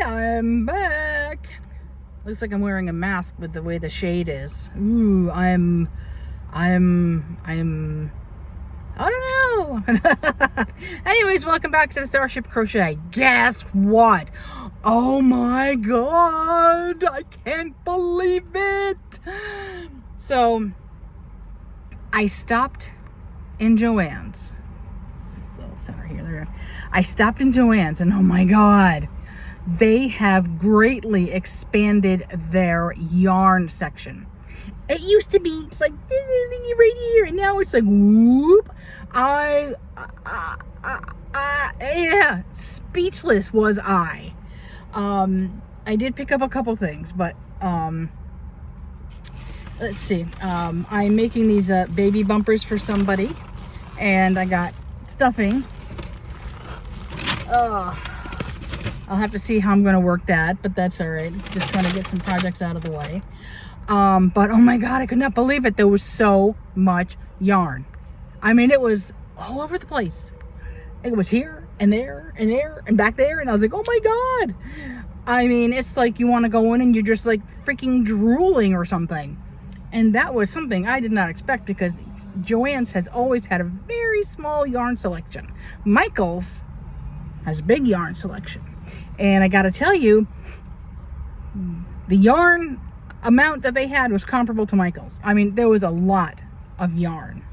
I'm back. Looks like I'm wearing a mask with the way the shade is. Ooh, I don't know. Anyways, welcome back to the Starship Crochet. Guess what? Oh my god, I can't believe it. So, I stopped in Joann's. Little center here. There. I stopped in Joann's, and oh my god, they have greatly expanded their yarn section. It used to be like right here, and now it's like whoop. Yeah, speechless was I. I did pick up a couple things, but let's see. I'm making these baby bumpers for somebody, and I got stuffing. I'll have to see how I'm going to work that, but that's all right. Just trying to get some projects out of the way. But oh my god, I could not believe it. There was so much yarn. I mean, it was all over the place. It was here and there and there and back there, and I was like, oh my god. I mean, it's like you want to go in and you're just like freaking drooling or something. And that was something I did not expect, because Joann's has always had a very small yarn selection. Michael's has a big yarn selection. And I gotta tell you, the yarn amount that they had was comparable to Michael's. I mean, there was a lot of yarn.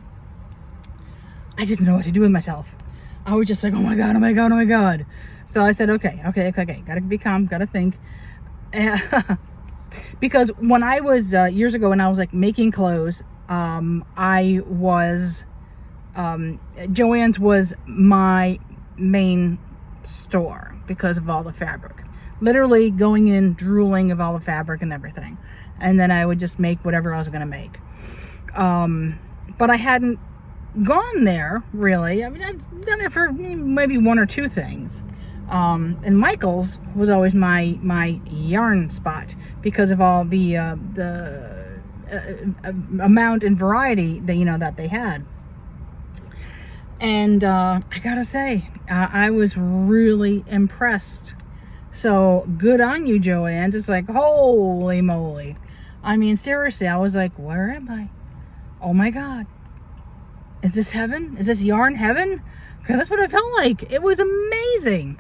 I didn't know what to do with myself. I was just like, oh my god, oh my god, oh my god. So I said, okay, gotta be calm, gotta think. Because when I was, years ago, when I was like making clothes, I was, Joann's was my main store because of all the fabric. Literally going in, drooling of all the fabric and everything. And then I would just make whatever I was going to make. But I hadn't gone there, really. I mean, I've done there for maybe one or two things. And Michael's was always my yarn spot because of all the amount and variety that, that they had. And I gotta say, I was really impressed. So good on you, Joann. Just like, holy moly. I mean, seriously, I was like, where am I? Oh my god. Is this heaven? Is this yarn heaven? Because that's what it felt like. It was amazing.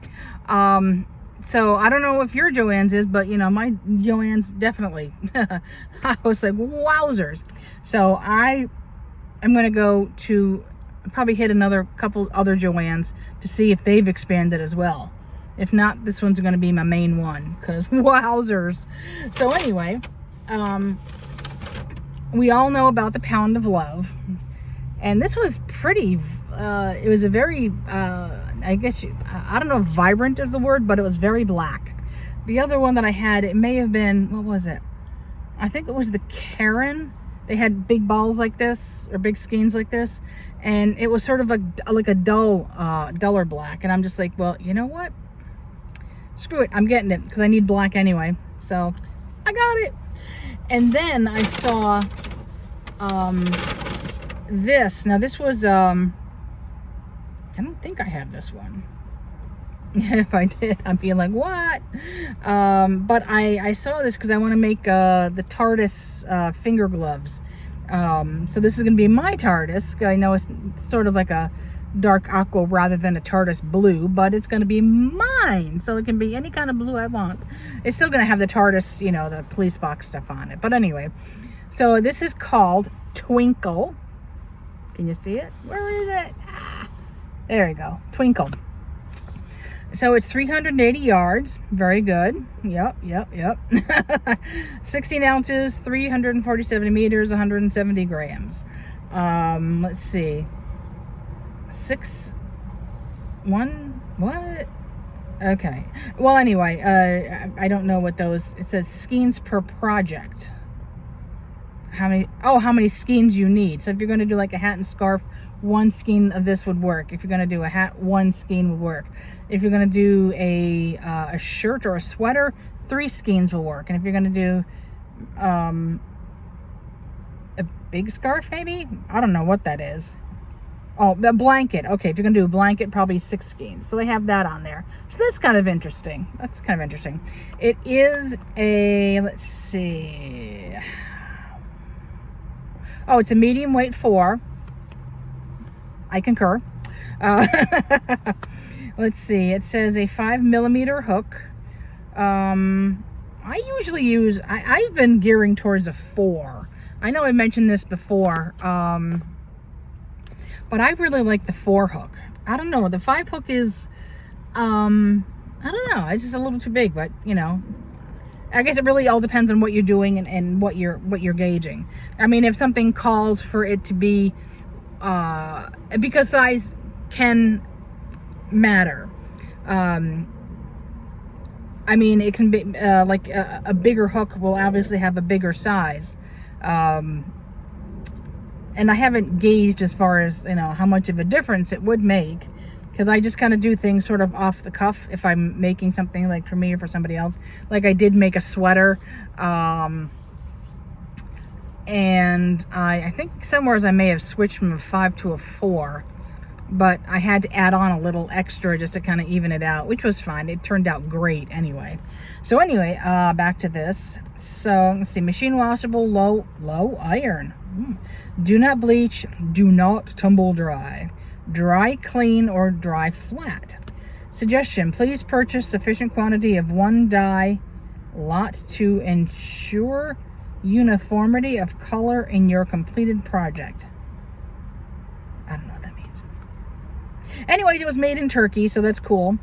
So I don't know if your Joann's is, but my Joann's definitely. I was like, wowzers. So I'm going to go to probably hit another couple other Joann's to see if they've expanded as well. If not, this one's going to be my main one, because wowzers. So anyway, we all know about the Pound of Love, and this was pretty, it was a very, I guess, I don't know if vibrant is the word, but it was very black. The other one that I had, it may have been, what was it? I think it was the Karen. They had big balls like this, or big skeins like this, and it was sort of like a duller black. And I'm just like, well, you know what? Screw it, I'm getting it, because I need black anyway. So I got it. And then I saw this. Now this was I don't think I had this one. If I did, I'd be like, what? But I saw this because I want to make the TARDIS finger gloves. So this is going to be my TARDIS. I know it's sort of like a dark aqua rather than a TARDIS blue, but it's going to be mine. So it can be any kind of blue I want. It's still going to have the TARDIS, the police box stuff on it. But anyway, so this is called Twinkle. Can you see it? Where is it? There you go. Twinkle. So it's 380 yards. Very good. Yep. 16 ounces, 347 meters, 170 grams. Let's see. What? Okay. Well, anyway, I don't know what those, it says skeins per project. How many skeins you need. So if you're going to do like a hat and scarf, one skein of this would work. If you're going to do a hat, one skein would work. If you're going to do a shirt or a sweater, 3 skeins will work. And if you're going to do a big scarf, maybe, I don't know what that is. Oh, the blanket. Okay, if you're gonna do a blanket, probably 6 skeins. So they have that on there. So that's kind of interesting. That's kind of interesting. It is a, let's see. Oh, it's a medium weight 4. I concur. Uh, let's see. It says a 5mm hook. I usually use, I've been gearing towards a 4. I know I mentioned this before. But I really like the 4 hook. I don't know. The 5 hook is, I don't know. It's just a little too big, but you know, I guess it really all depends on what you're doing and what you're gauging. I mean, if something calls for it to be, because size can matter. I mean, it can be like a bigger hook will obviously have a bigger size. And I haven't gauged as far as, you know, how much of a difference it would make, because I just kind of do things sort of off the cuff if I'm making something like for me or for somebody else. Like I did make a sweater, and I think somewhere I may have switched from a 5 to a 4, but I had to add on a little extra just to kind of even it out, which was fine. It turned out great anyway. So anyway, back to this. So let's see, machine washable, low iron. Do not bleach, do not tumble dry. Dry clean or dry flat. Suggestion, please purchase sufficient quantity of 1 dye lot to ensure uniformity of color in your completed project. I don't know what that means. Anyways, it was made in Turkey, so that's cool.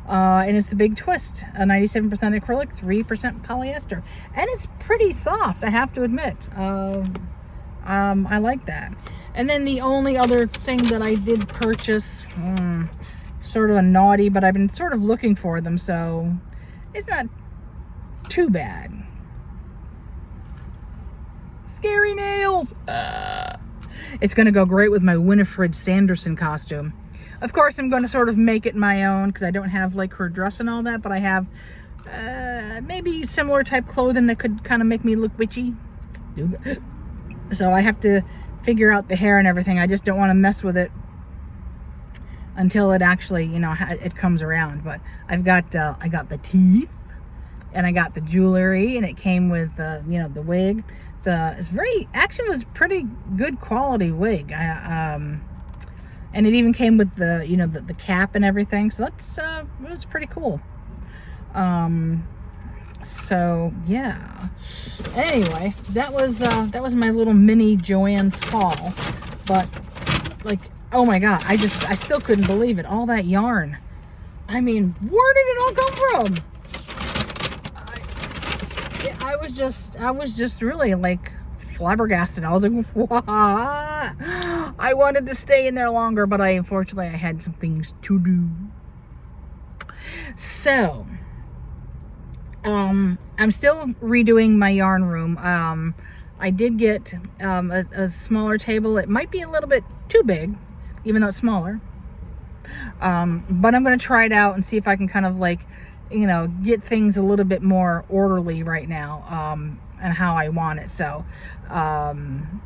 And it's the big twist. 97% acrylic, 3% polyester. And it's pretty soft, I have to admit. I like that. And then the only other thing that I did purchase, sort of a naughty, but I've been sort of looking for them, so it's not too bad. Scary nails! It's going to go great with my Winifred Sanderson costume. Of course, I'm going to sort of make it my own, because I don't have like her dress and all that, but I have maybe similar type clothing that could kind of make me look witchy. So I have to figure out the hair and everything. I just don't want to mess with it until it actually, you know, it comes around. But I got the teeth, and I got the jewelry, and it came with, you know, the wig. It's very, actually, it was pretty good quality wig. And it even came with the, you know, the cap and everything. So that's, it was pretty cool. So yeah, anyway, that was my little mini Joann's haul. But like, oh my god, I still couldn't believe it, all that yarn. I mean, where did it all come from? I was just really like flabbergasted. I was like, what? I wanted to stay in there longer, but unfortunately I had some things to do. So I'm still redoing my yarn room. I did get a smaller table. It might be a little bit too big, even though it's smaller. But I'm going to try it out and see if I can kind of like, you know, get things a little bit more orderly right now, and how I want it. So, and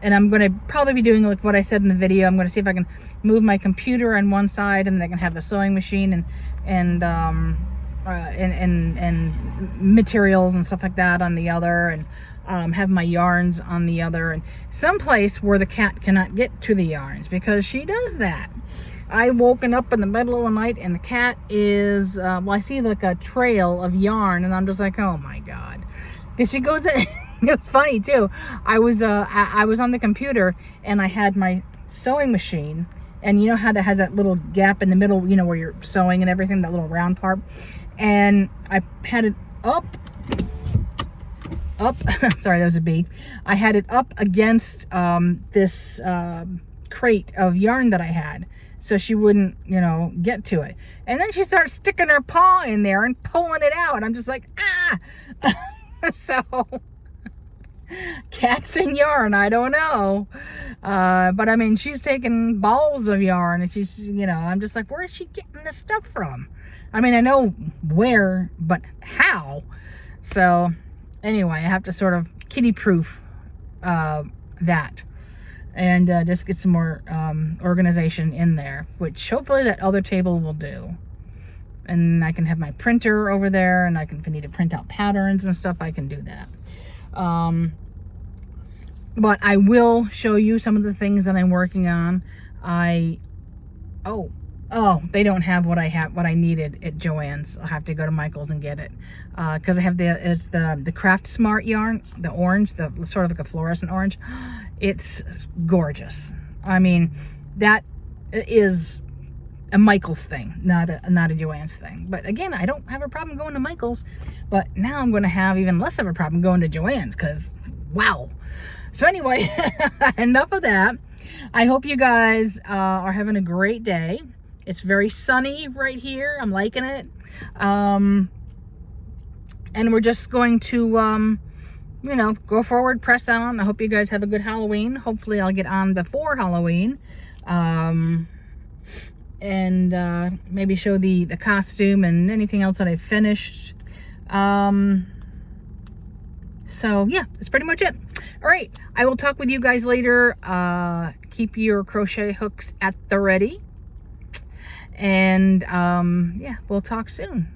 I'm going to probably be doing like what I said in the video. I'm going to see if I can move my computer on one side, and then I can have the sewing machine and materials and stuff like that on the other, and have my yarns on the other, and someplace where the cat cannot get to the yarns, because she does that. I woken up in the middle of the night and the cat is, well, I see like a trail of yarn, and I'm just like, oh my god. Because she goes, it was funny too. I was on the computer, and I had my sewing machine, and you know how that has that little gap in the middle, you know, where you're sewing and everything, that little round part. And I had it up, sorry, that was a bee. I had it up against this crate of yarn that I had, so she wouldn't, you know, get to it. And then she starts sticking her paw in there and pulling it out. I'm just like, ah! So, cats and yarn, I don't know. But I mean, she's taking balls of yarn, and she's, you know, I'm just like, where is she getting this stuff from? I mean, I know where, but how? So, anyway, I have to sort of kitty-proof that. and just get some more organization in there, which hopefully that other table will do. And I can have my printer over there, and I can, if I need to print out patterns and stuff, I can do that. But I will show you some of the things that I'm working on. Oh, they don't have what I needed at Joann's. I'll have to go to Michael's and get it. Because I have it's the Craft Smart yarn, the orange, the sort of like a fluorescent orange. It's gorgeous. I mean, that is a Michael's thing, not a Joann's thing. But again, I don't have a problem going to Michael's, but now I'm going to have even less of a problem going to Joann's, because wow. So anyway, enough of that. I hope you guys are having a great day. It's very sunny right here. I'm liking it. And we're just going to, you know, go forward, press on. I hope you guys have a good Halloween. Hopefully I'll get on before Halloween. And maybe show the costume and anything else that I finished. So yeah, that's pretty much it. All right, I will talk with you guys later. Keep your crochet hooks at the ready. And yeah, we'll talk soon.